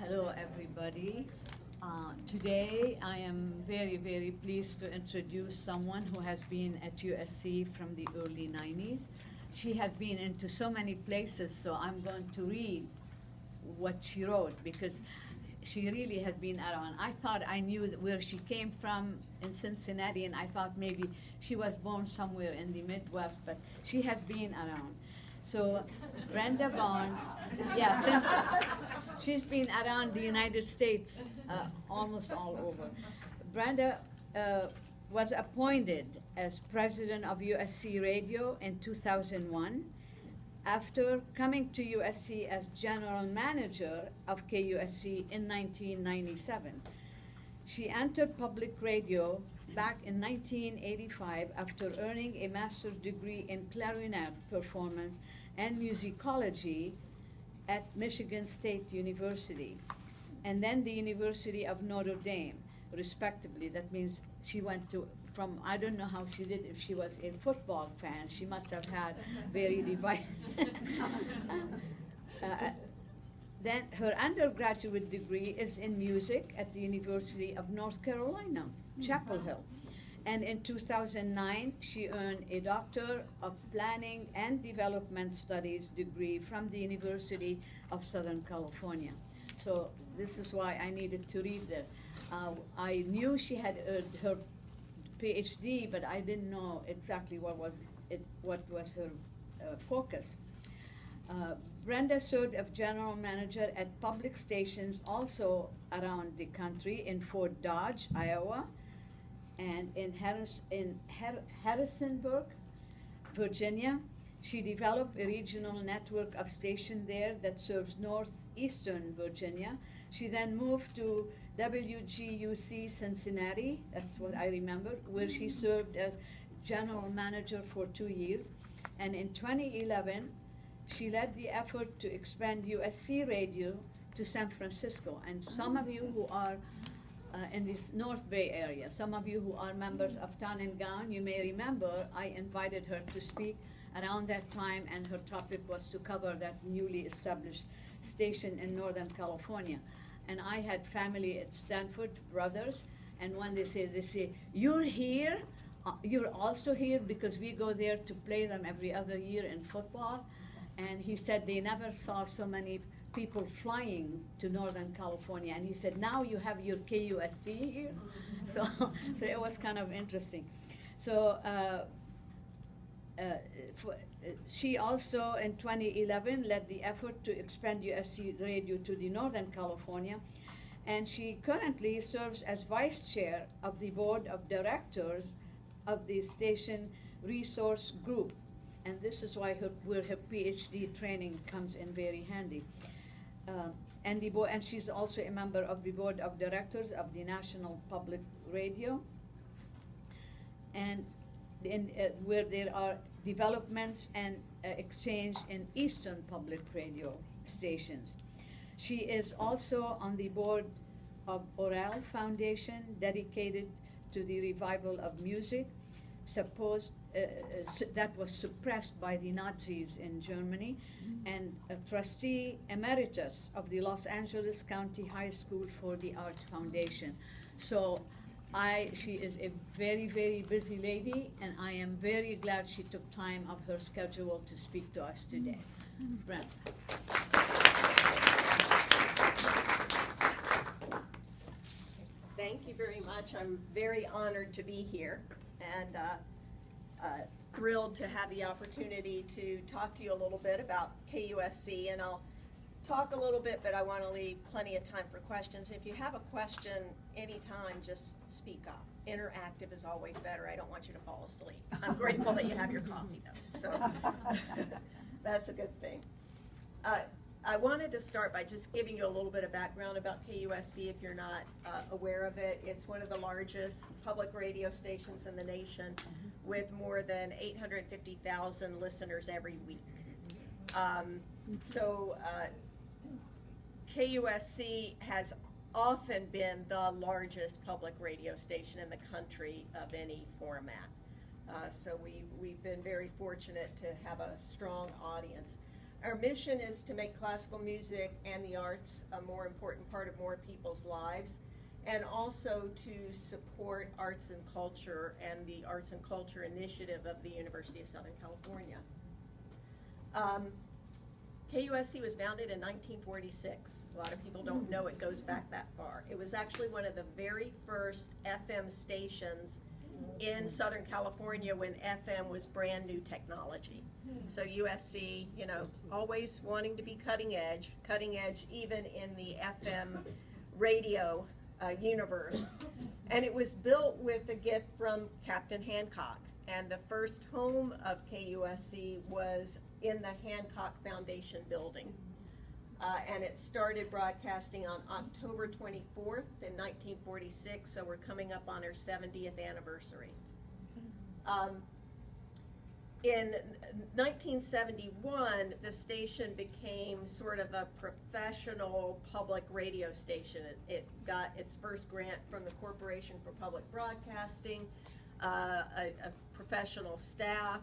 Hello, everybody. Today, I am very, very pleased to introduce someone who has been at USC from the early 90s. She has been into so many places, so I'm going to read what she wrote because she really has been around. I thought I knew where she came from in Cincinnati, and I thought maybe she was born somewhere in the Midwest, but she has been around. So Brenda Barnes, yeah, she's been around the United States almost all over. Brenda was appointed as president of USC Radio in 2001 after coming to USC as general manager of KUSC in 1997. She entered public radio back in 1985 after earning a master's degree in clarinet performance and musicology at Michigan State University, and then the University of Notre Dame, respectively. That means she went to, I don't know how she did, if she was a football fan, she must have had very divided. Then her undergraduate degree is in music at the University of North Carolina, Chapel Hill. And in 2009, she earned a Doctor of Planning and Development Studies degree from the University of Southern California. So this is why I needed to read this. I knew she had her PhD, but I didn't know exactly what was her focus. Brenda served as general manager at public stations also around the country in Fort Dodge, Iowa, and in Harrisonburg, Virginia. She developed a regional network of stations there that serves northeastern Virginia. She then moved to WGUC Cincinnati, that's what I remember, where she served as general manager for 2 years. And in 2011, she led the effort to expand USC Radio to San Francisco. And some of you who are in this North Bay area, some of you who are members of Town and Gown, you may remember I invited her to speak around that time, and her topic was to cover that newly established station in Northern California. And I had family at Stanford, brothers, and when they say, you're here, you're also here, because we go there to play them every other year in football. And he said they never saw so many people flying to Northern California. And he said, now you have your KUSC here. So it was kind of interesting. So she also, in 2011, led the effort to expand USC Radio to the Northern California. And she currently serves as vice chair of the board of directors of the station resource group. And this is why where her PhD training comes in very handy. And she's also a member of the board of directors of the National Public Radio, and where there are developments and exchange in Eastern Public Radio stations. She is also on the board of Oral Foundation, dedicated to the revival of music, that was suppressed by the Nazis in Germany, and a trustee emeritus of the Los Angeles County High School for the Arts Foundation. So she is a very, very busy lady, and I am very glad she took time of her schedule to speak to us today. Brenda. Thank you very much. I'm very honored to be here, and thrilled to have the opportunity to talk to you a little bit about KUSC, and I'll talk a little bit, but I want to leave plenty of time for questions. If you have a question anytime, just speak up. Interactive is always better. I don't want you to fall asleep. I'm grateful that you have your coffee, though, so that's a good thing. I wanted to start by just giving you a little bit of background about KUSC if you're not aware of it. It's one of the largest public radio stations in the nation, with more than 850,000 listeners every week. KUSC has often been the largest public radio station in the country of any format. So we've been very fortunate to have a strong audience. Our mission is to make classical music and the arts a more important part of more people's lives, and also to support arts and culture and the Arts and Culture Initiative of the University of Southern California. KUSC was founded in 1946. A lot of people don't know it goes back that far. It was actually one of the very first FM stations in Southern California when FM was brand new technology. So USC, you know, always wanting to be cutting edge even in the FM radio universe. And it was built with a gift from Captain Hancock. And the first home of KUSC was in the Hancock Foundation building. And it started broadcasting on October 24th in 1946, so we're coming up on our 70th anniversary. In 1971, the station became sort of a professional public radio station. It got its first grant from the Corporation for Public Broadcasting, a professional staff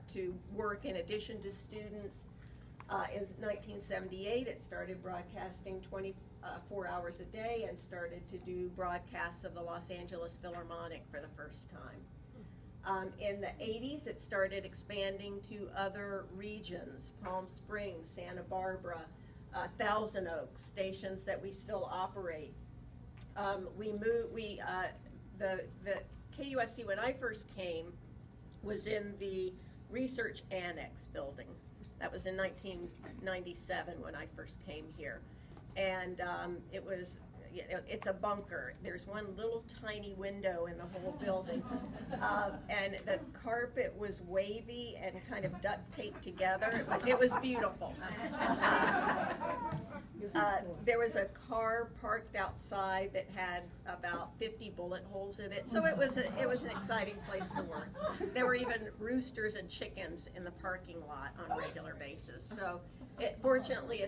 to work in addition to students. In 1978, it started broadcasting 24 hours a day and started to do broadcasts of the Los Angeles Philharmonic for the first time. In the 80s, it started expanding to other regions, Palm Springs, Santa Barbara, Thousand Oaks, stations that we still operate. The KUSC, when I first came, was in the Research Annex building. That was in 1997 when I first came here. And it was, you know, it's a bunker. There's one little tiny window in the whole building. And the carpet was wavy and kind of duct taped together. It was beautiful. There was a car parked outside that had about 50 bullet holes in it. So it was an exciting place to work. There were even roosters and chickens in the parking lot on a regular basis. So fortunately,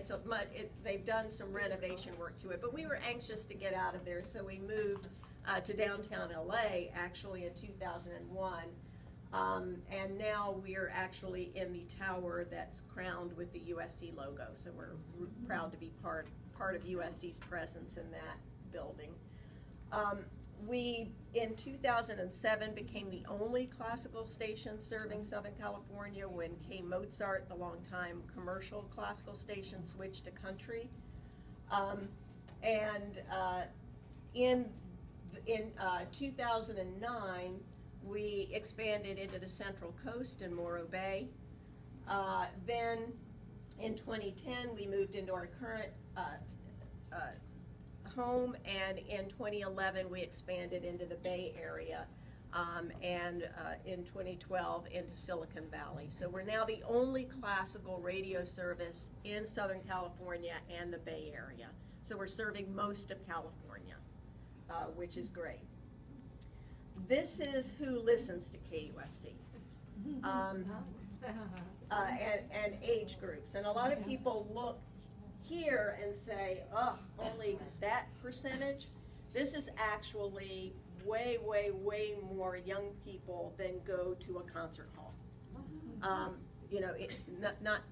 they've done some renovation work to it. But we were anxious to get out of there, so we moved to downtown LA actually in 2001. And now we're actually in the tower that's crowned with the USC logo. So we're proud to be part of USC's presence in that building. We, in 2007, became the only classical station serving Southern California when K. Mozart, the longtime commercial classical station, switched to country. In 2009, we expanded into the Central Coast in Morro Bay. Then in 2010, we moved into our current home, and in 2011, we expanded into the Bay Area, and in 2012 into Silicon Valley. So we're now the only classical radio service in Southern California and the Bay Area. So we're serving most of California, which is great. This is who listens to KUSC, and age groups. And a lot of people look here and say, oh, only that percentage? This is actually way, way, way more young people than go to a concert hall. You know, not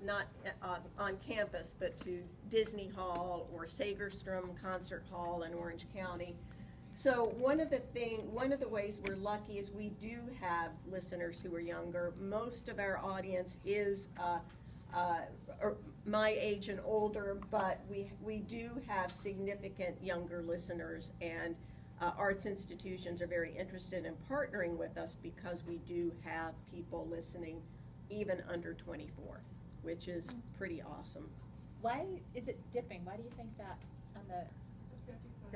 on campus, but to Disney Hall or Sagerstrom Concert Hall in Orange County. So one of the ways we're lucky is we do have listeners who are younger. Most of our audience is my age and older, but we do have significant younger listeners, and arts institutions are very interested in partnering with us because we do have people listening even under 24, which is pretty awesome. Why is it dipping? Why do you think that on the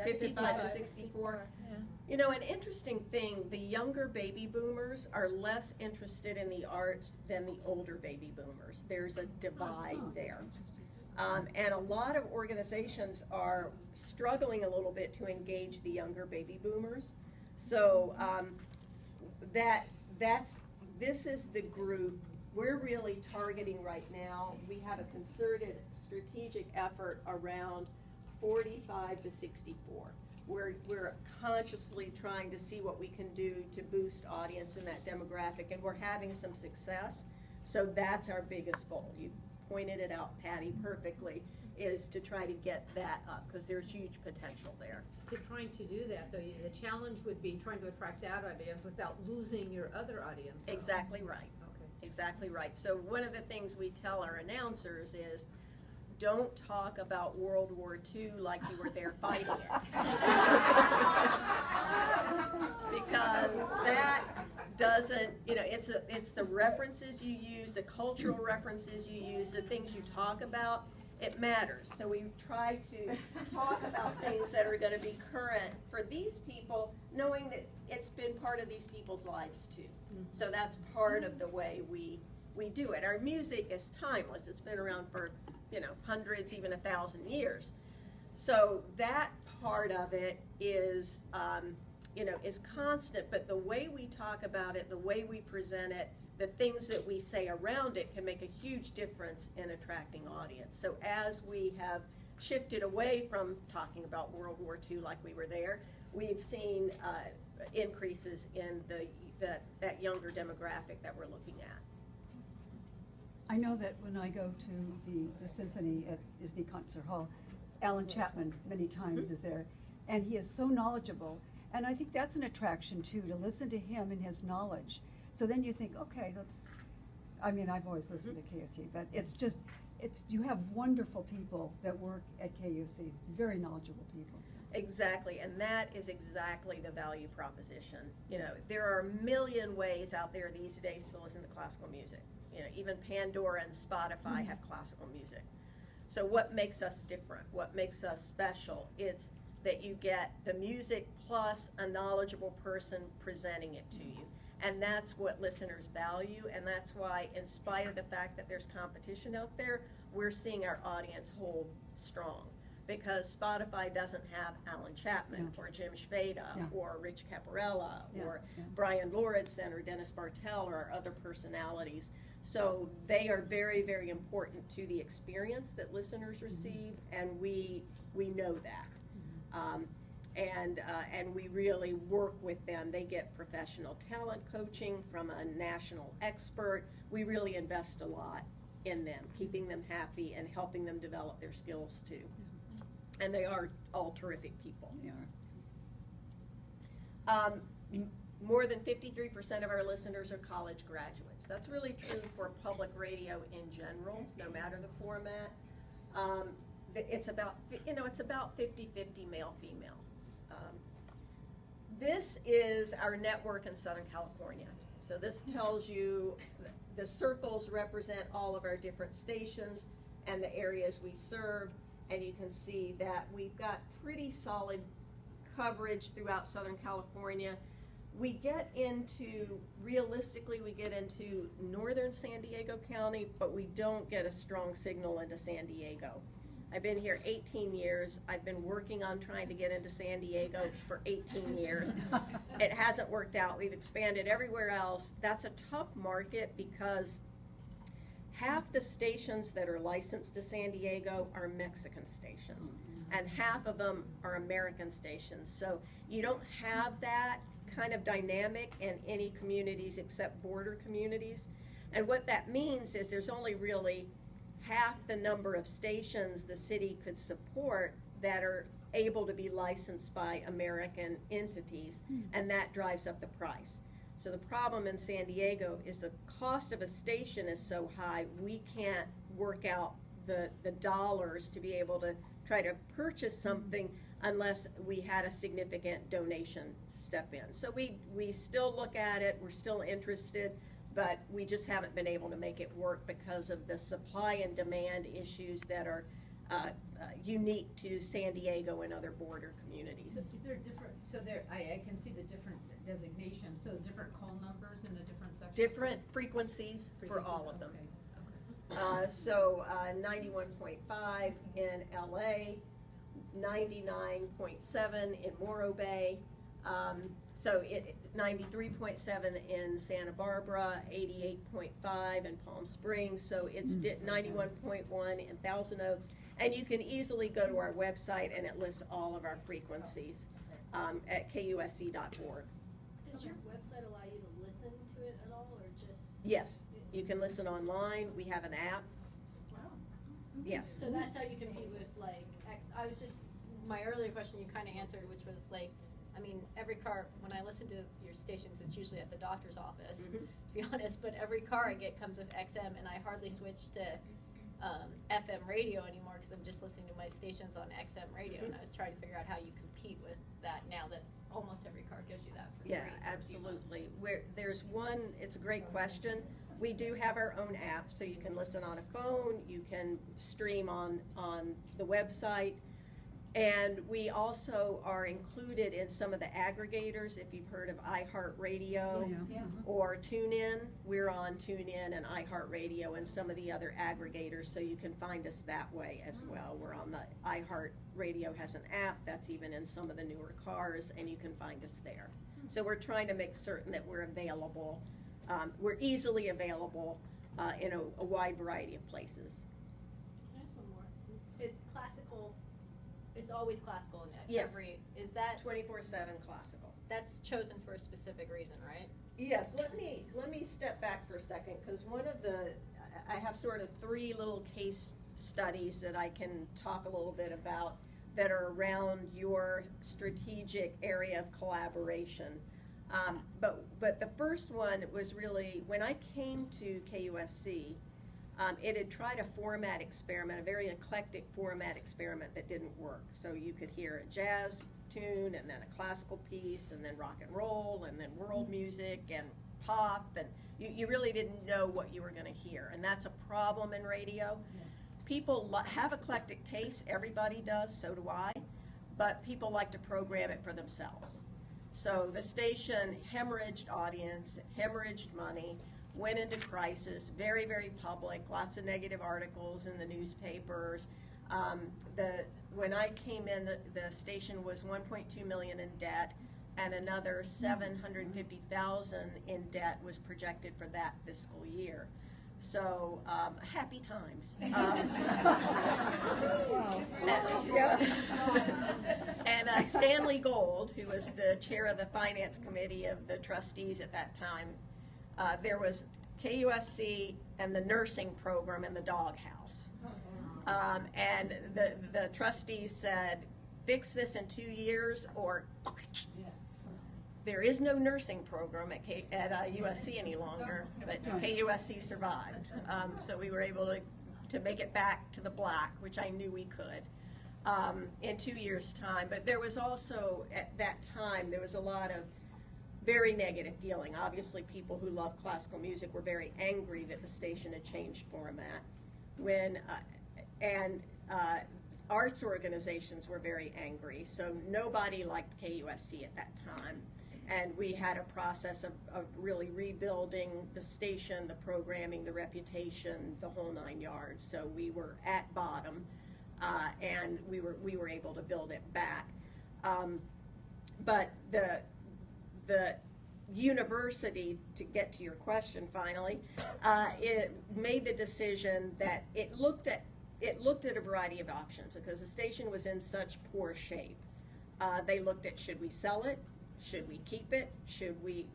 55 to 64. Yeah. You know, an interesting thing, the younger baby boomers are less interested in the arts than the older baby boomers. There's a divide there. And a lot of organizations are struggling a little bit to engage the younger baby boomers. So this is the group we're really targeting right now. We have a concerted strategic effort around 45 to 64. We're consciously trying to see what we can do to boost audience in that demographic, and we're having some success. So that's our biggest goal. You pointed it out, Patty, perfectly, is to try to get that up, because there's huge potential there. To trying to do that, though, the challenge would be trying to attract that audience without losing your other audience. Though. Exactly right. Okay. Exactly right. So one of the things we tell our announcers is, don't talk about World War II like you were there fighting it. Because that doesn't, you know, it's the references you use, the cultural references you use, the things you talk about, it matters. So we try to talk about things that are going to be current for these people, knowing that it's been part of these people's lives too. So that's part of the way we do it. Our music is timeless. It's been around for, you know, hundreds, even 1,000 years. So that part of it is, you know, is constant, but the way we talk about it, the way we present it, the things that we say around it can make a huge difference in attracting audience. So as we have shifted away from talking about World War II like we were there, we've seen increases in that younger demographic that we're looking at. I know that when I go to the symphony at Disney Concert Hall, Alan Chapman many times is there, and he is so knowledgeable, and I think that's an attraction too, to listen to him and his knowledge. So then you think, okay, I mean, I've always listened to KUSC, but you have wonderful people that work at KUSC, very knowledgeable people. So. Exactly, and that is exactly the value proposition. You know, there are a million ways out there these days to listen to classical music. You know, even Pandora and Spotify have classical music. So what makes us different? What makes us special? It's that you get the music plus a knowledgeable person presenting it to you. And that's what listeners value, and that's why, in spite of the fact that there's competition out there, we're seeing our audience hold strong. Because Spotify doesn't have Alan Chapman or Jim Shveda or Rich Caparella or Brian Lauritsen or Dennis Bartel or our other personalities. So they are very, very important to the experience that listeners receive, and we know that. And we really work with them. They get professional talent coaching from a national expert. We really invest a lot in them, keeping them happy and helping them develop their skills too. And they are all terrific people. They are. More than 53% of our listeners are college graduates. That's really true for public radio in general, no matter the format. It's about, you know, it's about 50-50 male-female. This is our network in Southern California. So this tells you, the circles represent all of our different stations and the areas we serve, and you can see that we've got pretty solid coverage throughout Southern California. We get into, realistically, we get into northern San Diego County, but we don't get a strong signal into San Diego. I've been here 18 years. I've been working on trying to get into San Diego for 18 years. It hasn't worked out. We've expanded everywhere else. That's a tough market because half the stations that are licensed to San Diego are Mexican stations, and half of them are American stations. So you don't have that kind of dynamic in any communities except border communities. And what that means is there's only really half the number of stations the city could support that are able to be licensed by American entities, and that drives up the price. So the problem in San Diego is the cost of a station is so high, we can't work out the dollars to be able to try to purchase something unless we had a significant donation step in. So we still look at it, we're still interested, but we just haven't been able to make it work because of the supply and demand issues that are unique to San Diego and other border communities. Is there different, so there, I can see the different designations, so different call numbers in the different sections? Different frequencies for all of them. Okay. So 91.5 in LA, 99.7 in Morro Bay, so 93.7 in Santa Barbara, 88.5 in Palm Springs, so it's 91.1 in Thousand Oaks. And you can easily go to our website and it lists all of our frequencies at KUSC.org. Does your website allow you to listen to it at all, or just? Yes, you can listen online. We have an app. Wow. Yes. So that's how you compete with like I was just, my earlier question you kind of answered, which was like, I mean, every car, when I listen to your stations, it's usually at the doctor's office, Mhm. to be honest, but every car I get comes with XM, and I hardly switch to FM radio anymore, because I'm just listening to my stations on XM radio, and I was trying to figure out how you compete with that now that almost every car gives you that for free. Yeah, for a few months. absolutely. There's one, it's a great question. We do have our own app, so you can listen on a phone, you can stream on the website, and we also are included in some of the aggregators. If you've heard of iHeartRadio Yeah. or TuneIn, we're on TuneIn and iHeartRadio and some of the other aggregators, so you can find us that way as well. We're on the iHeartRadio has an app that's even in some of the newer cars, and you can find us there. So we're trying to make certain that we're available. We're easily available in a wide variety of places. Can I ask one more? It's classical, it's always classical in Yes. every, is that, 24/7 classical. that's chosen for a specific reason, right? Yes, let me step back for a second, because one of I have sort of 3 little case studies that I can talk a little bit about that are around your strategic area of collaboration. But the first one was really, when I came to KUSC, it had tried a format experiment, a very eclectic format experiment that didn't work. So you could hear a jazz tune, and then a classical piece, and then rock and roll, and then world music, and pop, and you really didn't know what you were going to hear. And that's a problem in radio. People have eclectic tastes, everybody does, so do I, but people like to program it for themselves. So the station hemorrhaged audience, hemorrhaged money, went into crisis, very, very public, lots of negative articles in the newspapers. When I came in, the station was $1.2 million in debt, and another $750,000 in debt was projected for that fiscal year. So, happy times. And Stanley Gold, who was the chair of the finance committee of the trustees at that time, there was KUSC and the nursing program in the doghouse. And the trustees said, fix this in 2 years, or there is no nursing program at USC any longer, but KUSC survived. So we were able to make it back to the black, which I knew we could, in 2 years' time. But there was also, at that time, there was a lot of very negative feeling. Obviously, people who love classical music were very angry that the station had changed format. Arts organizations were very angry, so nobody liked KUSC at that time. And we had a process of really rebuilding the station, the programming, the reputation, the whole 9 yards. So we were at bottom, and we were able to build it back. But the university, to get to your question finally, it made the decision that it looked at a variety of options because the station was in such poor shape. They looked at, should we sell it? Should we keep it? Should we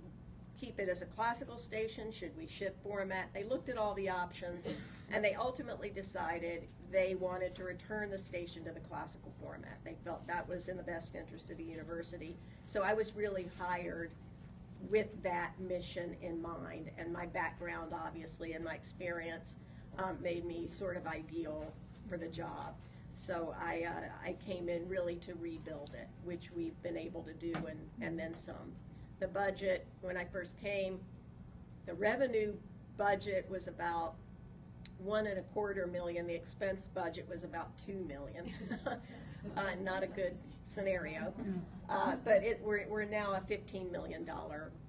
keep it as a classical station? Should we shift format? They looked at all the options, and they ultimately decided they wanted to return the station to the classical format. They felt that was in the best interest of the university. So I was really hired with that mission in mind, and my background, obviously, and my experience made me sort of ideal for the job. So I came in really to rebuild it, which we've been able to do, and then some. The budget, when I first came, the revenue budget was about $1.25 million. The expense budget was about $2 million. Not a good scenario. But we're now a $15 million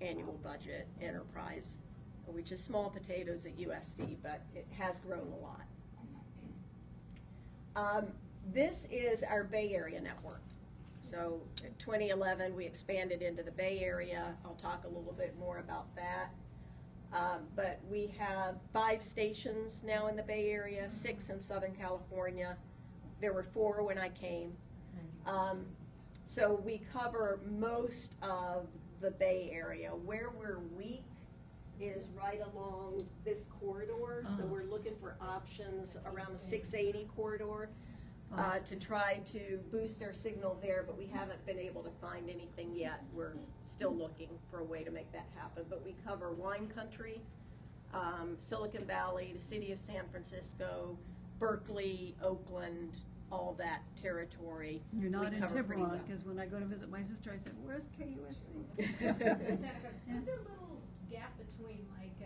annual budget enterprise, which is small potatoes at USC, but it has grown a lot. This is our Bay Area network. So in 2011, we expanded into the Bay Area. I'll talk a little bit more about that. But we have 5 stations now in the Bay Area, 6 in Southern California. There were 4 when I came. So we cover most of the Bay Area. Where we're weak, is right along this corridor, so we're looking for options around the 680 corridor to try to boost our signal there, but we haven't been able to find anything yet. We're still looking for a way to make that happen, but we cover wine country, Silicon Valley, the city of San Francisco, Berkeley, Oakland, all that territory. You're not we in cover pretty Tiburon, well. because when I go to visit my sister, I said, where's KUSC? Is there a little gap between like,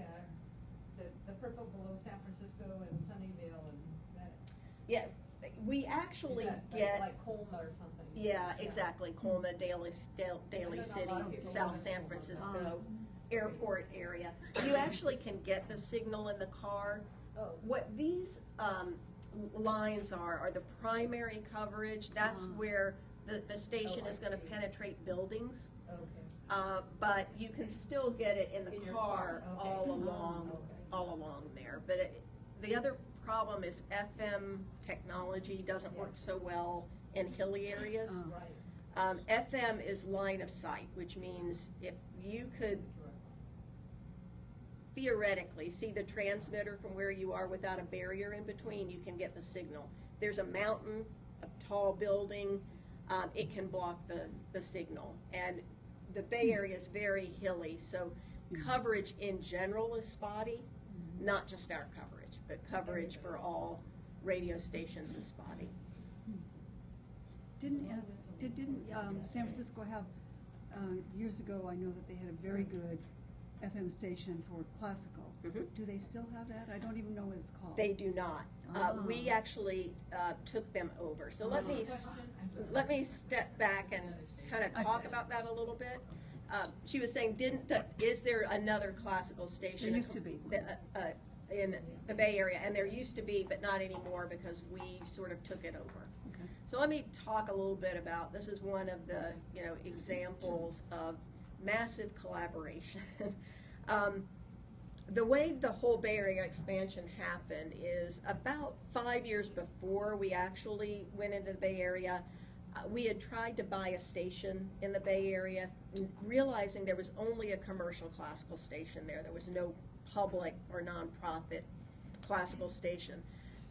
the purple below San Francisco and Sunnyvale and that? Yeah, we actually Is that get, like Colma or something? yeah, exactly, Colma, Daly know City, a lot of people South live in San Colma. Francisco, airport area. You actually can get the signal in the car. Oh. What these lines are the primary coverage. That's where the station Oh, I is going to see. penetrate buildings. Okay. But you can still get it in the In your car car, okay. all along there. But the other problem is FM technology doesn't work so well in hilly areas. Right. FM is line of sight, which means if you could theoretically see the transmitter from where you are without a barrier in between, you can get the signal. There's a mountain, a tall building, it can block the signal. And the Bay Area is very hilly, so coverage in general is spotty, not just our coverage, but coverage for all radio stations is spotty. Didn't San Francisco have, years ago, I know that they had a very good FM station for classical. Mhm. Do they still have that? I don't even know what it's called. They do not. We actually took them over. So let me step back and kind of talk about that a little bit. She was saying, is there another classical station? There used to be. In the Bay Area, and there used to be, but not anymore because we sort of took it over. Okay. So let me talk a little bit about, this is one of the examples of massive collaboration. The way the whole Bay Area expansion happened is about 5 years before we actually went into the Bay Area, we had tried to buy a station in the Bay Area, realizing there was only a commercial classical station there. There was no public or nonprofit classical station.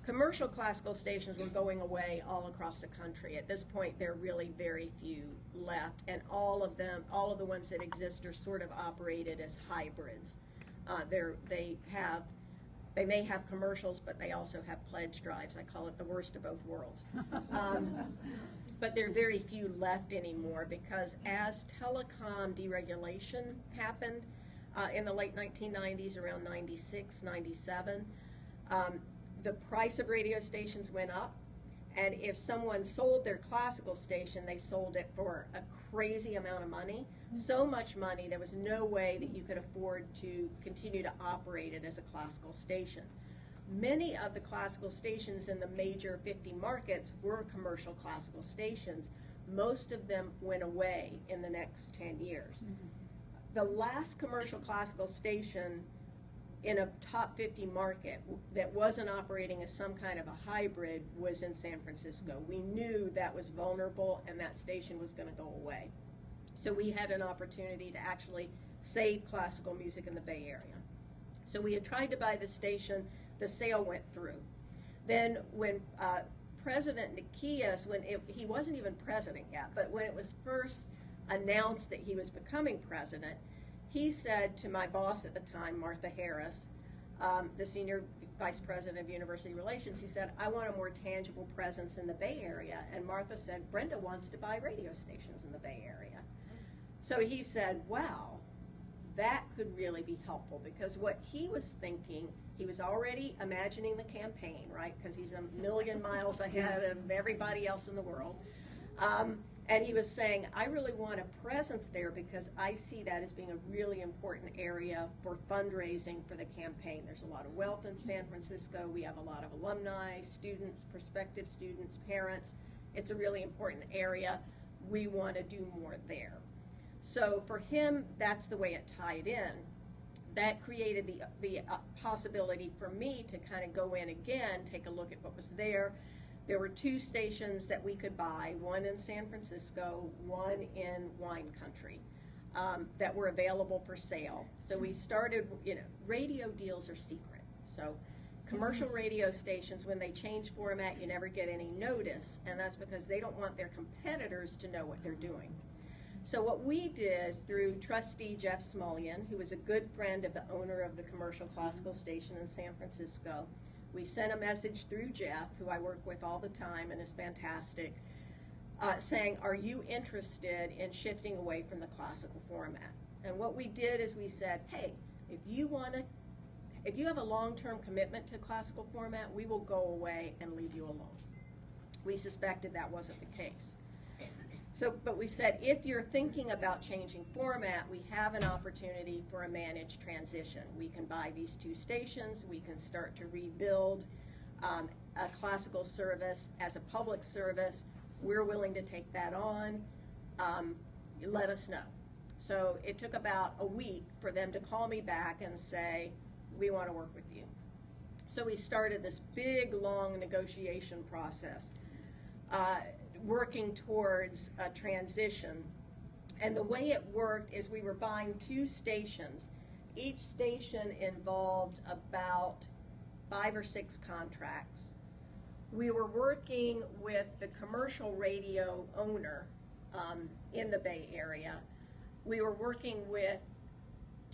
Commercial classical stations were going away all across the country. At this point, there are really very few left, and all of the ones that exist are sort of operated as hybrids. They may have commercials, but they also have pledge drives. I call it the worst of both worlds. But there are very few left anymore because as telecom deregulation happened in the late 1990s, around 96, 97, the price of radio stations went up, and if someone sold their classical station, they sold it for a crazy amount of money. So much money, there was no way that you could afford to continue to operate it as a classical station. Many of the classical stations in the major 50 markets were commercial classical stations. Most of them went away in the next 10 years. The last commercial classical station in a top 50 market that wasn't operating as some kind of a hybrid was in San Francisco. We knew that was vulnerable and that station was going to go away. So we had an opportunity to actually save classical music in the Bay Area. So we had tried to buy the station, the sale went through. Then when President Nikias, he wasn't even president yet, but when it was first announced that he was becoming president, he said to my boss at the time, Martha Harris, the senior vice president of university relations, he said, I want a more tangible presence in the Bay Area. And Martha said, Brenda wants to buy radio stations in the Bay Area. So he said, wow, that could really be helpful, because what he was thinking, he was already imagining the campaign, right? Because he's a million miles ahead of everybody else in the world. And he was saying, I really want a presence there because I see that as being a really important area for fundraising for the campaign. There's a lot of wealth in San Francisco. We have a lot of alumni, students, prospective students, parents. It's a really important area. We want to do more there. So for him, that's the way it tied in. That created the possibility for me to kind of go in again, take a look at what was there. There were 2 stations that we could buy, one in San Francisco, one in wine country. that were available for sale. So we started, radio deals are secret. So commercial radio stations, when they change format, you never get any notice, and that's because they don't want their competitors to know what they're doing. So what we did through trustee Jeff Smullian, who was a good friend of the owner of the commercial classical station in San Francisco, we sent a message through Jeff, who I work with all the time and is fantastic, saying, are you interested in shifting away from the classical format? And what we did is we said, hey, if you have a long-term commitment to classical format, we will go away and leave you alone. We suspected that wasn't the case. But we said, if you're thinking about changing format, we have an opportunity for a managed transition. We can buy these 2 stations, we can start to rebuild a classical service as a public service. We're willing to take that on. Let us know. So it took about a week for them to call me back and say, we want to work with you. So we started this big, long negotiation process, working towards a transition. And the way it worked is we were buying 2 stations. Each station involved about 5 or 6 contracts. We were working with the commercial radio owner in the Bay Area. We were working with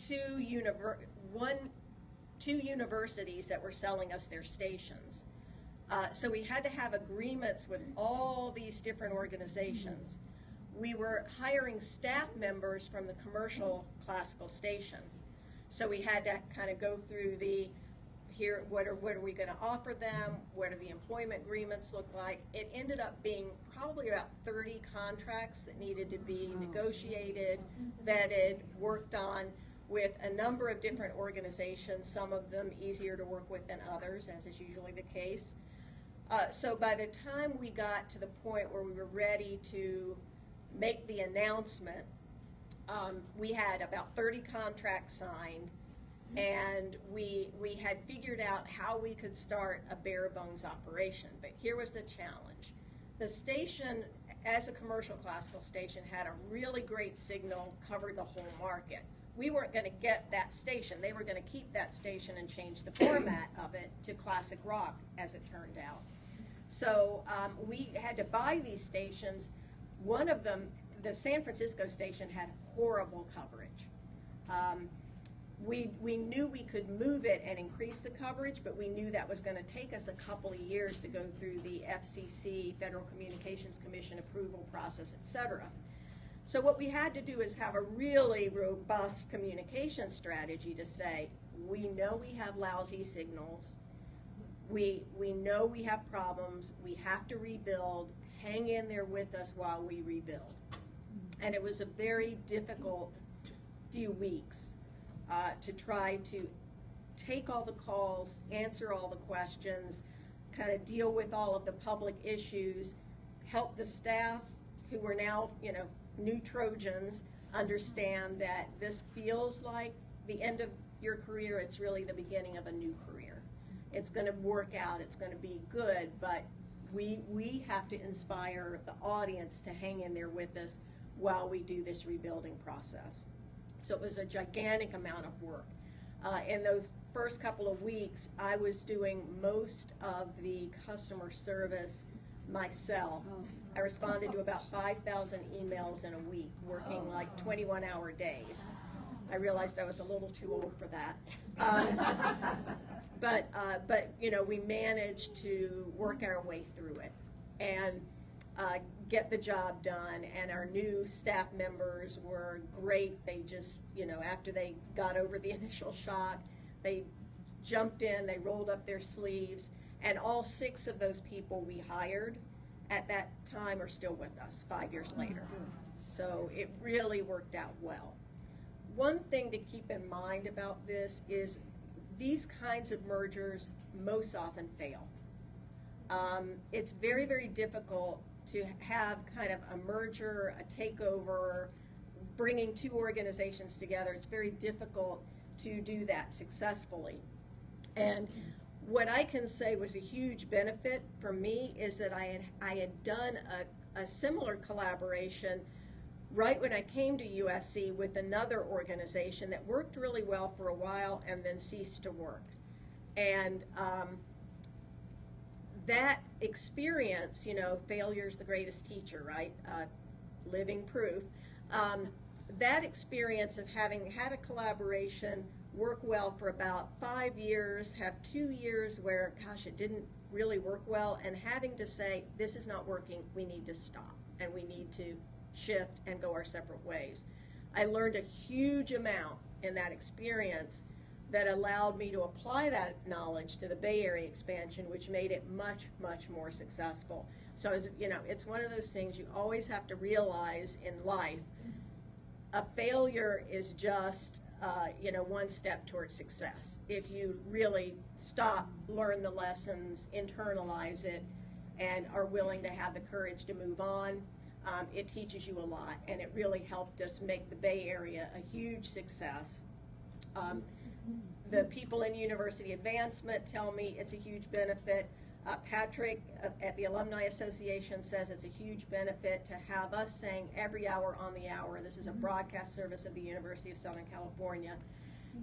2 universities that were selling us their stations. So we had to have agreements with all these different organizations. We were hiring staff members from the commercial classical station. So we had to kind of go through what are we going to offer them? What do the employment agreements look like? It ended up being probably about 30 contracts that needed to be negotiated, vetted, worked on with a number of different organizations, some of them easier to work with than others, as is usually the case. So by the time we got to the point where we were ready to make the announcement, we had about 30 contracts signed, and we had figured out how we could start a bare bones operation. But here was the challenge. The station, as a commercial classical station, had a really great signal, covered the whole market. We weren't going to get that station. They were going to keep that station and change the format of it to classic rock, as it turned out. So we had to buy these stations. One of them, the San Francisco station, had horrible coverage. We knew we could move it and increase the coverage, but we knew that was going to take us a couple of years to go through the FCC, Federal Communications Commission approval process, et cetera. So what we had to do is have a really robust communication strategy to say, we know we have lousy signals, we know we have problems, we have to rebuild, hang in there with us while we rebuild. And it was a very difficult few weeks to try to take all the calls, answer all the questions, kind of deal with all of the public issues, help the staff who were now, new Trojans, understand that this feels like the end of your career. It's really the beginning of a new career. It's going to work out. It's going to be good, but we have to inspire the audience to hang in there with us while we do this rebuilding process. So it was a gigantic amount of work. In those first couple of weeks, I was doing most of the customer service myself. I responded to about 5,000 emails in a week, working like 21-hour days. I realized I was a little too old for that. But we managed to work our way through it and get the job done. And our new staff members were great. They just, after they got over the initial shock, they jumped in, they rolled up their sleeves, and all 6 of those people we hired at that time are still with us 5 years later. So it really worked out well. One thing to keep in mind about this is these kinds of mergers most often fail. It's very, very difficult to have kind of a merger, a takeover, bringing 2 organizations together. It's very difficult to do that successfully. And what I can say was a huge benefit for me is that I had done a similar collaboration right when I came to USC with another organization that worked really well for a while and then ceased to work. And that experience, you know, failure's the greatest teacher, right? Living proof. That experience of having had a collaboration work well for about 5 years, have 2 years where, gosh, it didn't really work well, and having to say, this is not working, we need to stop, and we need to shift and go our separate ways. I learned a huge amount in that experience that allowed me to apply that knowledge to the Bay Area expansion, which made it much, much more successful. So, you know, it's one of those things you always have to realize in life. A failure is just, you know, one step towards success. If you really stop, learn the lessons, internalize it, and are willing to have the courage to move on, it teaches you a lot, and it really helped us make the Bay Area a huge success. The people in University Advancement tell me it's a huge benefit. Patrick at the Alumni Association says it's a huge benefit to have us saying every hour on the hour. This is a broadcast service of the University of Southern California.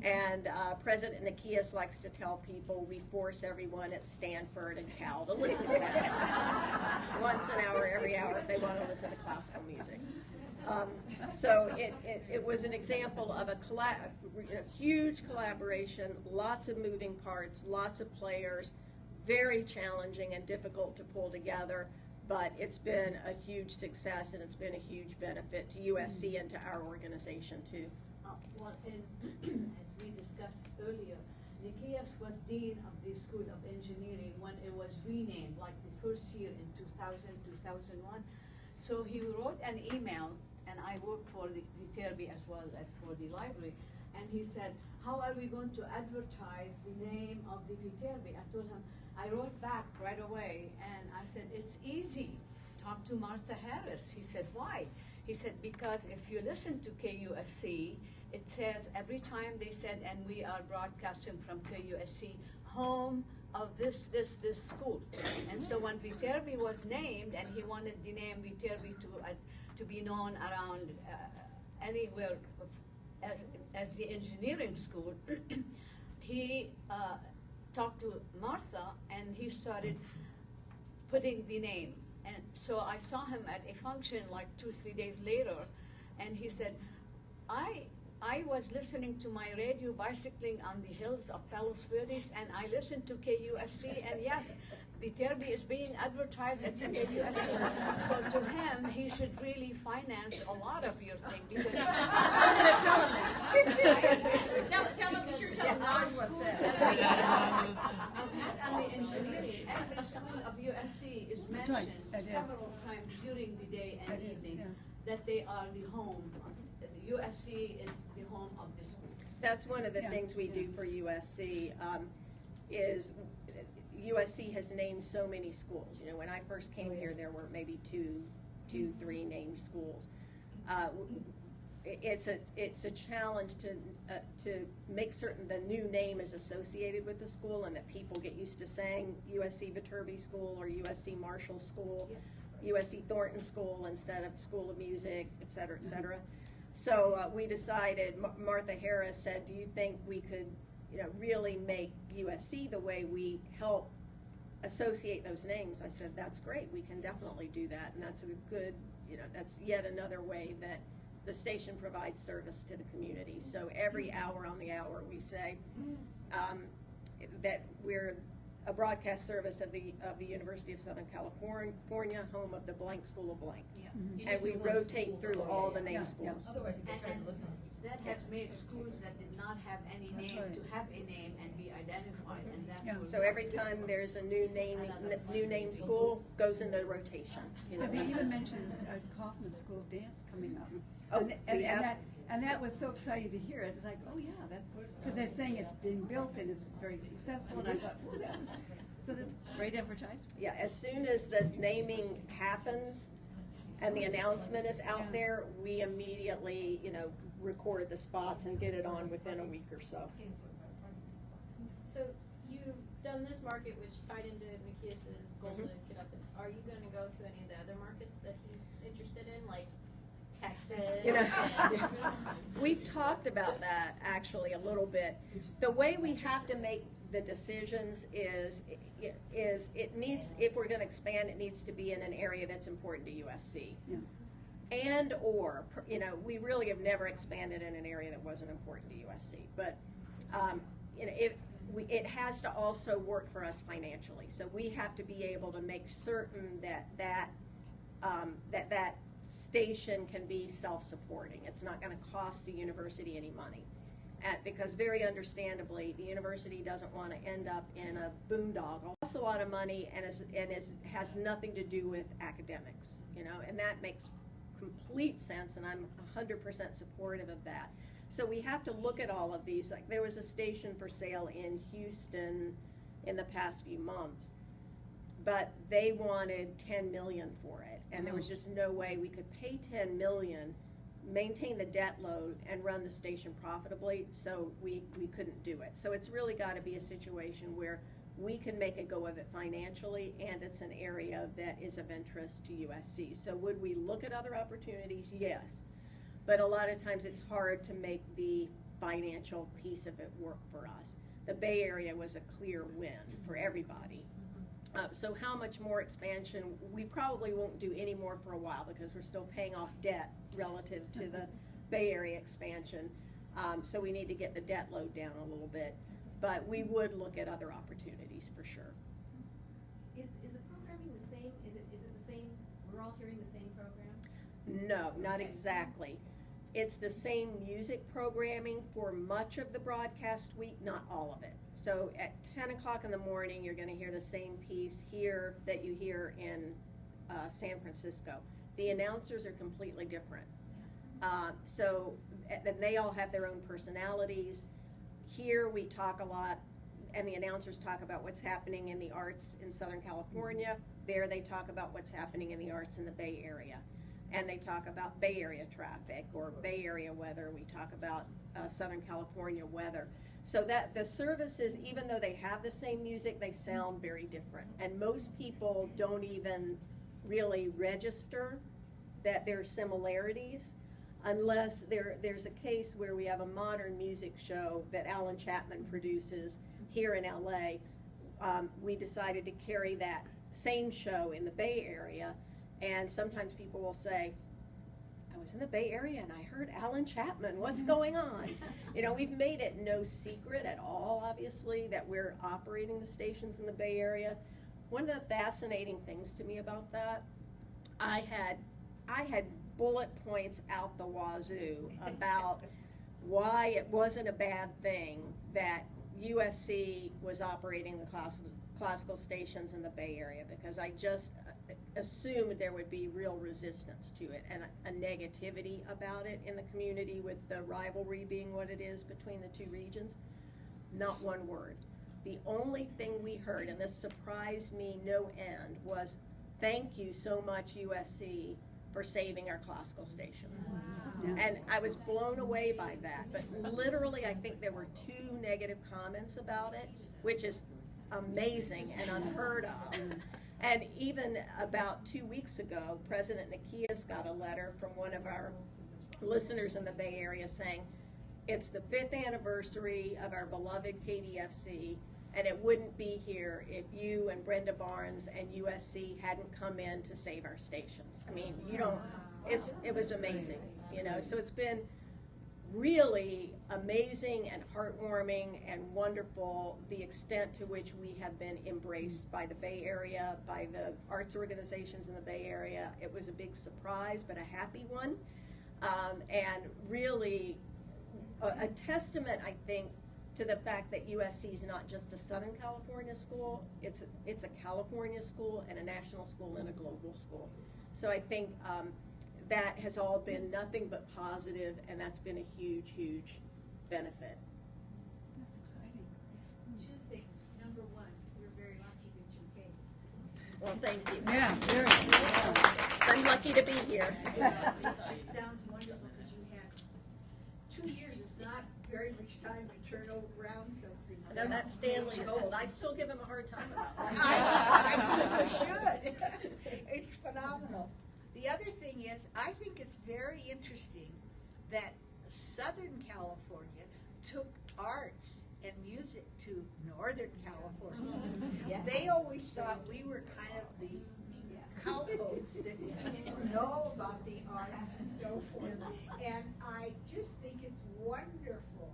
And President Nikias likes to tell people we force everyone at Stanford and Cal to listen to that once an hour, every hour, if they want to listen to classical music. So it was an example of a huge collaboration, lots of moving parts, lots of players, very challenging and difficult to pull together, but it's been a huge success, and it's been a huge benefit to USC and to our organization too. Well, as we discussed earlier, Nikias was Dean of the School of Engineering when it was renamed, like the first year in 2000, 2001. So he wrote an email, and I work for the Viterbi as well as for the library, and he said, how are we going to advertise the name of the Viterbi? I told him, I wrote back right away, and I said, it's easy. Talk to Martha Harris. He said, why? He said, because if you listen to KUSC, it says every time they said, and we are broadcasting from KUSC, home of this school. And so when Viterbi was named, and he wanted the name Viterbi to be known around anywhere as the engineering school, he talked to Martha, and he started putting the name. And so I saw him at a function like 2-3 days later, and he said, I was listening to my radio bicycling on the hills of Palos Verdes, and I listened to KUSC, and yes, Viterbi is being advertised at KUSC. So to him, he should really finance a lot of your thing, because I'm going to tell him that. Tell him, tell him ours was said. On the engineering, every school of USC is That's right, mentioned it is. several times during the day and It is, evening, yeah. that they are the home. USC is the home of the school. That's one of the Yeah, things we do for USC, is USC has named so many schools. You know, when I first came here, there were maybe two, 3 named schools. It's a challenge to make certain the new name is associated with the school, and that people get used to saying USC Viterbi School or USC Marshall School, USC Thornton School instead of School of Music, et cetera, et cetera. So we decided, Martha Harris said, do you think we could, you know, really make USC the way we help associate those names? I said, that's great, we can definitely do that, and that's a good, you know, that's yet another way that the station provides service to the community. So every hour on the hour we say that we're a broadcast service of the University of Southern California, home of the blank school of blank. Yeah. You And just we do one rotate school through for all it, the yeah. name Yeah, schools. Otherwise you get tired And of listening. that has made schools that did not have any That's name right. to have a name and be identified, and that Yeah. was. So every time there's a new name school goes into rotation. You know. They even mentioned Kaufman School of Dance coming up. Oh, And we have- and that was so exciting to hear. It's like, oh yeah, that's, because they're saying it's being built and it's very successful, and I thought, oh, so that's great advertisement. Yeah, as soon as the naming happens and the announcement is out Yeah. there, we immediately, you know, record the spots and get it on within a week or so. So you've done this market, which tied into Nikias's goal to get up. Are you going to go to any of the other markets that he's interested in, like Texas You know, we've talked about that actually a little bit. The way we have to make the decisions is it needs, if we're going to expand, it needs to be in an area that's important to USC. Yeah. And or, you know, we really have never expanded in an area that wasn't important to USC. But, you know, it has to also work for us financially. So we have to be able to make certain that station can be self-supporting. It's not going to cost the university any money. Because very understandably, the university doesn't want to end up in a boondoggle. It costs a lot of money and has nothing to do with academics, you know, and that makes complete sense, and I'm 100% supportive of that. So we have to look at all of these. Like, there was a station for sale in Houston in the past few months, but they wanted $10 million for it, and there was just no way we could pay $10 million, maintain the debt load, and run the station profitably, so we couldn't do it. So it's really got to be a situation where we can make a go of it financially, and it's an area that is of interest to USC. So would we look at other opportunities? Yes. But a lot of times it's hard to make the financial piece of it work for us. The Bay Area was a clear win for everybody. So how much more expansion? We probably won't do any more for a while because we're still paying off debt relative to the Bay Area expansion. So we need to get the debt load down a little bit. But we would look at other opportunities for sure. Is the programming the same? Is it the same? We're all hearing the same program? No, not Okay. exactly. It's the same music programming for much of the broadcast week, not all of it. So at 10 o'clock in the morning, you're going to hear the same piece here that you hear in San Francisco. The announcers are completely different. And they all have their own personalities. Here we talk a lot, and the announcers talk about what's happening in the arts in Southern California. There they talk about what's happening in the arts in the Bay Area. And they talk about Bay Area traffic or Bay Area weather. We talk about Southern California weather. So that the services, even though they have the same music, they sound very different. And most people don't even really register that there are similarities unless there's a case where we have a modern music show that Alan Chapman produces here in LA. We decided to carry that same show in the Bay Area. And sometimes people will say, I was in the Bay Area and I heard Alan Chapman, what's going on? You know, we've made it no secret at all, obviously, that we're operating the stations in the Bay Area. One of the fascinating things to me about that, I had bullet points out the wazoo about why it wasn't a bad thing that USC was operating the classical stations in the Bay Area, because I just assumed there would be real resistance to it and a negativity about it in the community, with the rivalry being what it is between the two regions. Not one word. The only thing we heard, and this surprised me no end, was thank you so much USC for saving our classical station. Yeah. And I was blown away by that, but literally I think there were 2 negative comments about it, which is amazing and unheard of. And even about 2 weeks ago, President Nikias got a letter from one of our listeners in the Bay Area saying, it's the 5th anniversary of our beloved KDFC, and it wouldn't be here if you and Brenda Barnes and USC hadn't come in to save our stations. I mean, you don't, it was amazing, you know, so it's been really amazing and heartwarming and wonderful, the extent to which we have been embraced by the Bay Area, by the arts organizations in the Bay Area. It was a big surprise, but a happy one, and really a testament, I think, to the fact that USC is not just a Southern California school, it's a California school and a national school and a global school. So I think that has all been nothing but positive, and that's been a huge, huge benefit. That's exciting. 2 things. Number 1, you're very lucky that you came. Well, thank you. Yeah, very good. I'm lucky to be here. It sounds wonderful because you had 2 years is not very much time to turn around something. No, that's Stanley Gold. I still give him a hard time about that. I think you should. It's phenomenal. The other thing is, I think it's very interesting that Southern California took arts and music to Northern California. They always thought we were kind of the cowboys that didn't know about the arts and so forth. And I just think it's wonderful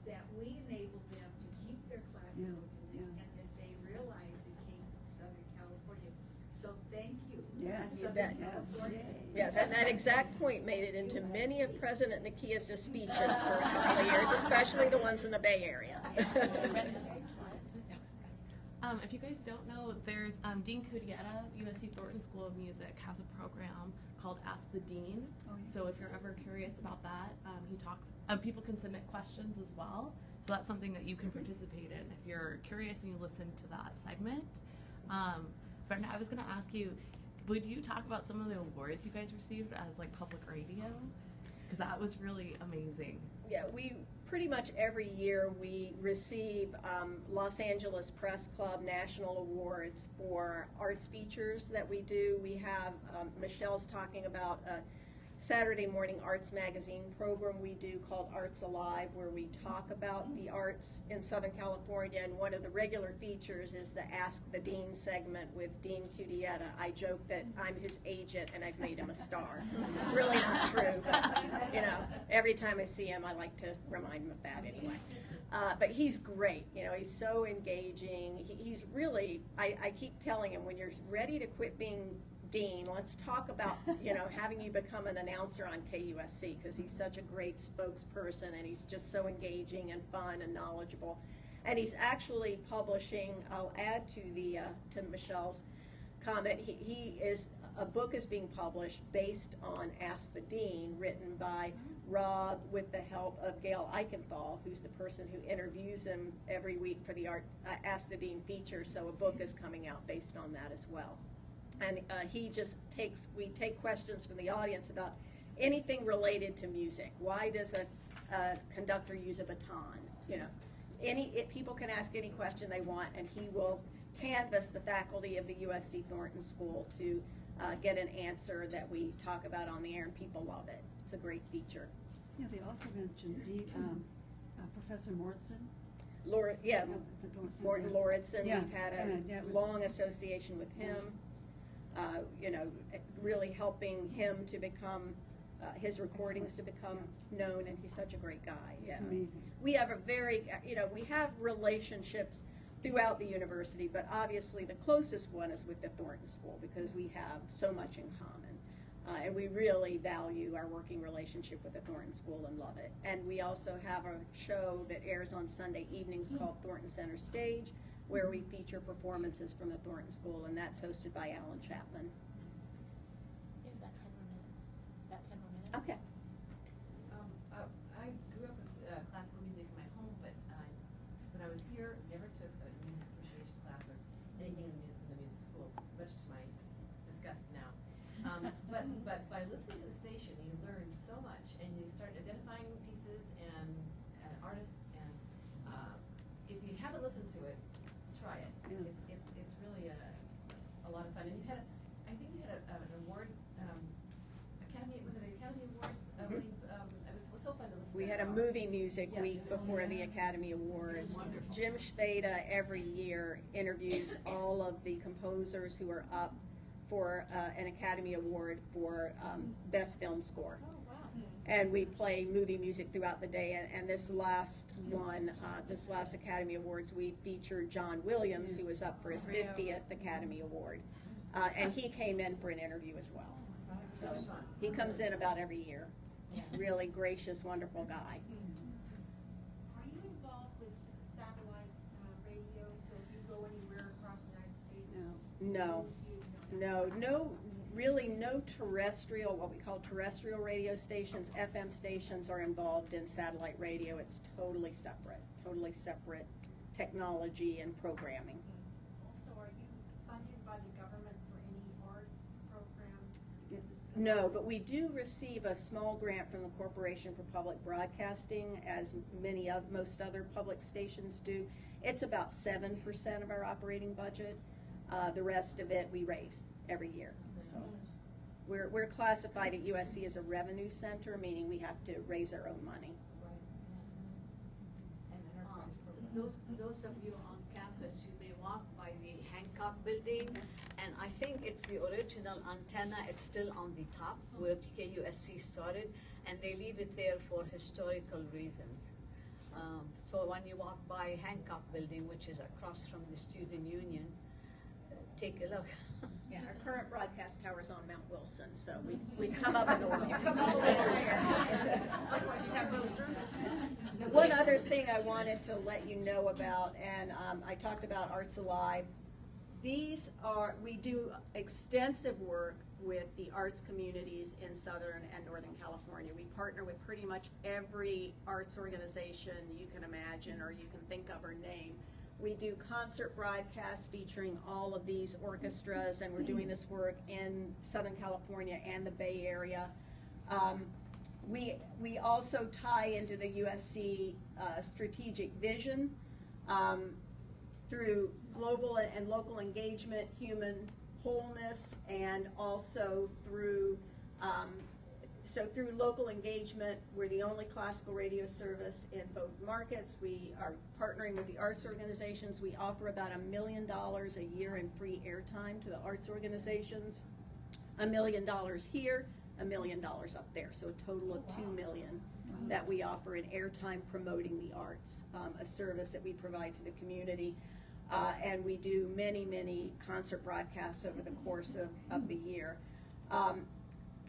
that we enabled them to keep their classical music and that they realize it came from Southern California. So thank you. Yes, you Southern bet. California. Yes, and that exact point made it into many of President Nikias' speeches for a couple of years, especially the ones in the Bay Area. If you guys don't know, there's Dean Cudietta, USC Thornton School of Music, has a program called Ask the Dean. So if you're ever curious about that, he talks. People can submit questions as well. So that's something that you can participate in if you're curious and you listen to that segment. Brenda, I was going to ask you, would you talk about some of the awards you guys received as like public radio? Because that was really amazing. Yeah, we pretty much every year we receive Los Angeles Press Club National Awards for arts features that we do. We have, Michelle's talking about a Saturday morning arts magazine program we do called Arts Alive, where we talk about the arts in Southern California, and one of the regular features is the Ask the Dean segment with Dean Cudietta. I joke that I'm his agent and I've made him a star. It's really not true, but you know, every time I see him I like to remind him of that anyway. But he's great, you know, he's so engaging. He's really, I keep telling him, when you're ready to quit being Dean, let's talk about, you know, having you become an announcer on KUSC, because he's such a great spokesperson and he's just so engaging and fun and knowledgeable. And he's actually publishing, I'll add to the to Michelle's comment, a book is being published based on Ask the Dean, written by Rob with the help of Gail Eichenthal, who's the person who interviews him every week for the Ask the Dean feature. So a book is coming out based on that as well. And we take questions from the audience about anything related to music. Why does a conductor use a baton? You know, people can ask any question they want, and he will canvass the faculty of the USC Thornton School to get an answer that we talk about on the air, and people love it. It's a great feature. Yeah, they also mentioned Professor Mortson. Morton Lauritsen. We've had a long association with him. You know, really helping him to become, his recordings to become known, and he's such a great guy. Yeah. It's amazing. We have we have relationships throughout the university, but obviously the closest one is with the Thornton School, because we have so much in common. And we really value our working relationship with the Thornton School and love it. And we also have a show that airs on Sunday evenings called Thornton Center Stage, where we feature performances from the Thornton School, and that's hosted by Alan Chapman. We have about 10 more minutes. About 10 more minutes. Okay. I grew up with classical music in my home, but when I was here, never took a music appreciation class or anything in the music school, much to my disgust now. But by listening to the station, you learn so much, and you start identifying pieces and artists, and if you haven't listened to it, try it. It's really a lot of fun. And you had, I think you had an award, Academy Awards? It was so fun to listen to. We had a movie music week before the Academy Awards. Wonderful. Jim Shveda every year interviews all of the composers who are up for an Academy Award for Best Film Score. Oh, wow. And we play movie music throughout the day, and this last one, this last Academy Awards, we featured John Williams, who was up for his 50th Academy Award. And he came in for an interview as well. So he comes in about every year. Really gracious, wonderful guy. Are you involved with satellite radio, so if you go anywhere across the United States? No, really no terrestrial, what we call terrestrial radio stations, FM stations are involved in satellite radio. It's totally separate technology and programming. Also, are you funded by the government for any arts programs? Because this is No, but we do receive a small grant from the Corporation for Public Broadcasting, as most other public stations do. It's about 7% of our operating budget. The rest of it we raise every year. So we're classified at USC as a revenue center, meaning we have to raise our own money. Those of you on campus, you may walk by the Hancock building, and I think it's the original antenna. It's still on the top where KUSC started, and they leave it there for historical reasons. So when you walk by Hancock building, which is across from the Student Union, take a look. Yeah, our current broadcast tower is on Mount Wilson, so we come up in order. You come up a little higher. Otherwise you have no One other thing I wanted to let you know about, and I talked about Arts Alive. We do extensive work with the arts communities in Southern and Northern California. We partner with pretty much every arts organization you can imagine or you can think of or name. We do concert broadcasts featuring all of these orchestras, and we're doing this work in Southern California and the Bay Area. We also tie into the USC strategic vision through global and local engagement, human wholeness, and also through through local engagement. We're the only classical radio service in both markets. We are partnering with the arts organizations. We offer about $1 million a year in free airtime to the arts organizations. $1 million here, $1 million up there, so a total of $2 million that we offer in airtime promoting the arts, a service that we provide to the community. And we do many, many concert broadcasts over the course of the year.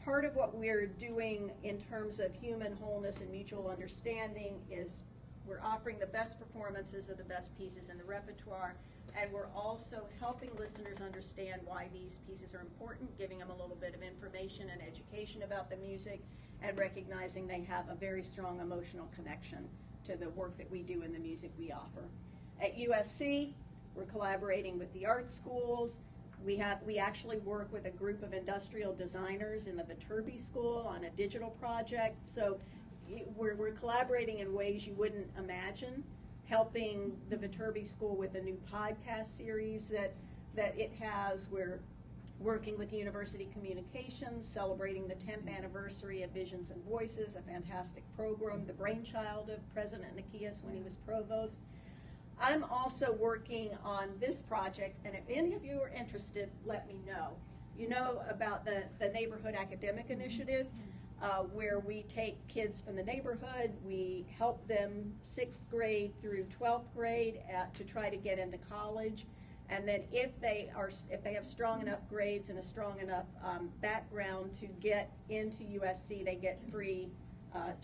Part of what we're doing in terms of human wholeness and mutual understanding is we're offering the best performances of the best pieces in the repertoire, and we're also helping listeners understand why these pieces are important, giving them a little bit of information and education about the music, and recognizing they have a very strong emotional connection to the work that we do and the music we offer. At USC, we're collaborating with the art schools. We actually work with a group of industrial designers in the Viterbi School on a digital project. So we're collaborating in ways you wouldn't imagine, helping the Viterbi School with a new podcast series that it has. We're working with University Communications, celebrating the 10th anniversary of Visions and Voices, a fantastic program, the brainchild of President Nikias when he was provost. I'm also working on this project, and if any of you are interested, let me know. You know about the Neighborhood Academic Initiative, where we take kids from the neighborhood, we help them 6th grade through 12th grade to try to get into college, and then if they have strong enough grades and a strong enough background to get into USC, they get free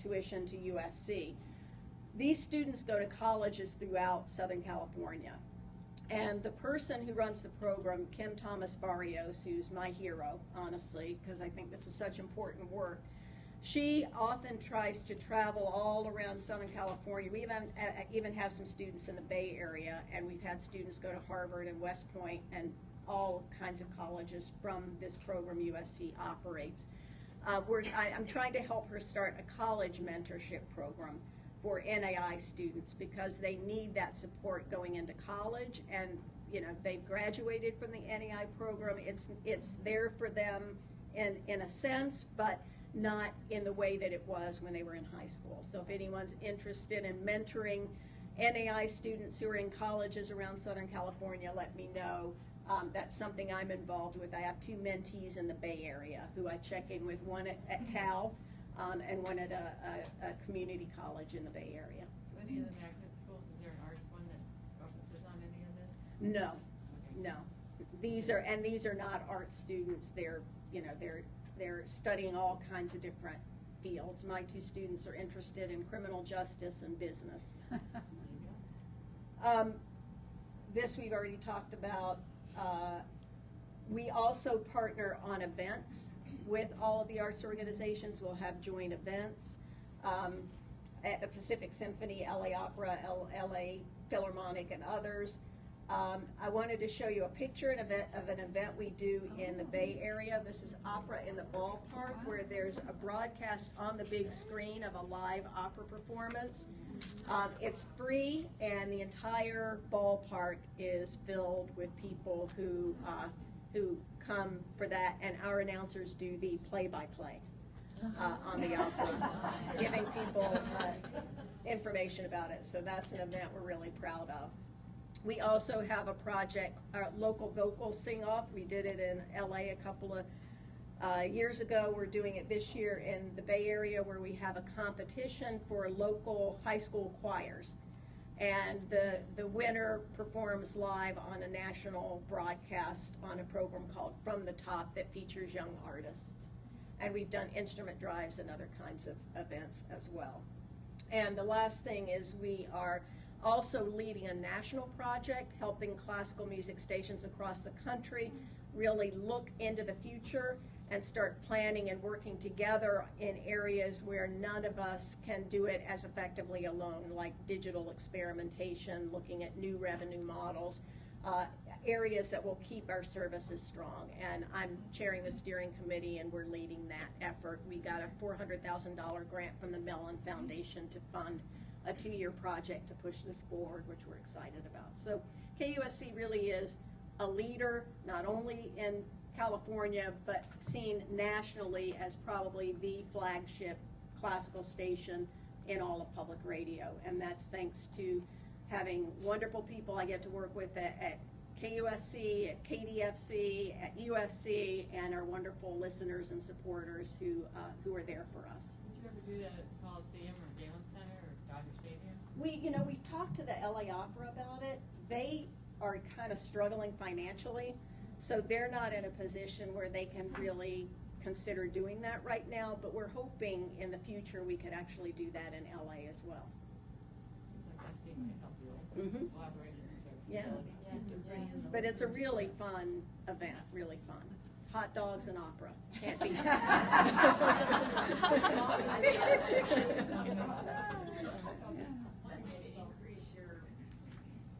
tuition to USC. These students go to colleges throughout Southern California. And the person who runs the program, Kim Thomas Barrios, who's my hero, honestly, because I think this is such important work, she often tries to travel all around Southern California. We even have some students in the Bay Area, and we've had students go to Harvard and West Point and all kinds of colleges from this program USC operates. I'm trying to help her start a college mentorship program for NAI students because they need that support going into college, and they've graduated from the NAI program. It's there for them in a sense, but not in the way that it was when they were in high school. So if anyone's interested in mentoring NAI students who are in colleges around Southern California, let me know. That's something I'm involved with. I have 2 mentees in the Bay Area who I check in with, one at Cal and one at a community college in the Bay Area. Any of the magnet schools, is there an arts one that focuses on any of this? No, Okay. no. These are not art students. They're studying all kinds of different fields. My 2 students are interested in criminal justice and business. This we've already talked about. We also partner on events with all of the arts organizations. We'll have joint events at the Pacific Symphony, LA Opera, LA Philharmonic, and others. I wanted to show you a picture of an event we do in the Bay Area. This is Opera in the Ballpark, where there's a broadcast on the big screen of a live opera performance. It's free, and the entire ballpark is filled with people who who come for that, and our announcers do the play-by-play on the opera, giving people information about it. So that's an event we're really proud of. We also have a project, our local vocal sing-off. We did it in LA a couple of years ago. We're doing it this year in the Bay Area, where we have a competition for local high school choirs. And the winner performs live on a national broadcast on a program called From the Top that features young artists. And we've done instrument drives and other kinds of events as well. And the last thing is we are also leading a national project helping classical music stations across the country really look into the future and start planning and working together in areas where none of us can do it as effectively alone, like digital experimentation, looking at new revenue models, areas that will keep our services strong. And I'm chairing the steering committee, and we're leading that effort. We got a $400,000 grant from the Mellon Foundation to fund a 2-year project to push this forward, which we're excited about. So KUSC really is a leader, not only in California, but seen nationally as probably the flagship classical station in all of public radio. And that's thanks to having wonderful people I get to work with at KUSC, at KDFC, at USC, and our wonderful listeners and supporters who are there for us. Did you ever do that at Coliseum or Galen Center or Dodger Stadium? We've talked to the LA Opera about it. They are kind of struggling financially, so they're not in a position where they can really consider doing that right now, but we're hoping in the future we could actually do that in LA as well. Seems like SC might help you collaborate with their Yeah. facilities. But it's a really fun event, really fun. Hot dogs and opera. Can't beat Increase your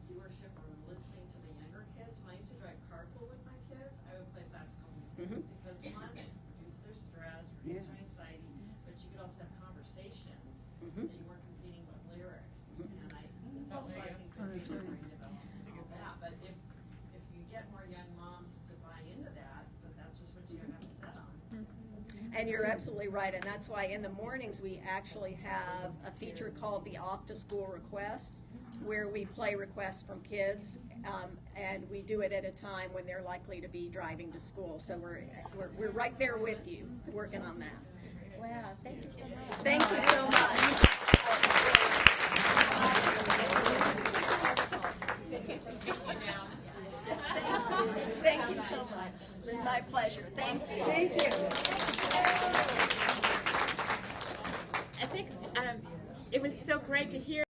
viewership or listening to the younger kids. When I used to drive carpool with my kids, I would play classical music because one, it reduced their stress, reduced their anxiety, but you could also have conversations that you weren't competing with lyrics. And it's also, I think, good for brain development and all that. But if you get more young moms to buy into that, but that's just what you have to set on. And you're absolutely right, and that's why in the mornings we actually have a feature called the Off to School Request, where we play requests from kids, and we do it at a time when they're likely to be driving to school. So we're right there with you, working on that. Wow, thank you so much. Thank you so much. Thank you so much. My pleasure. Thank you. Thank you. I think it was so great to hear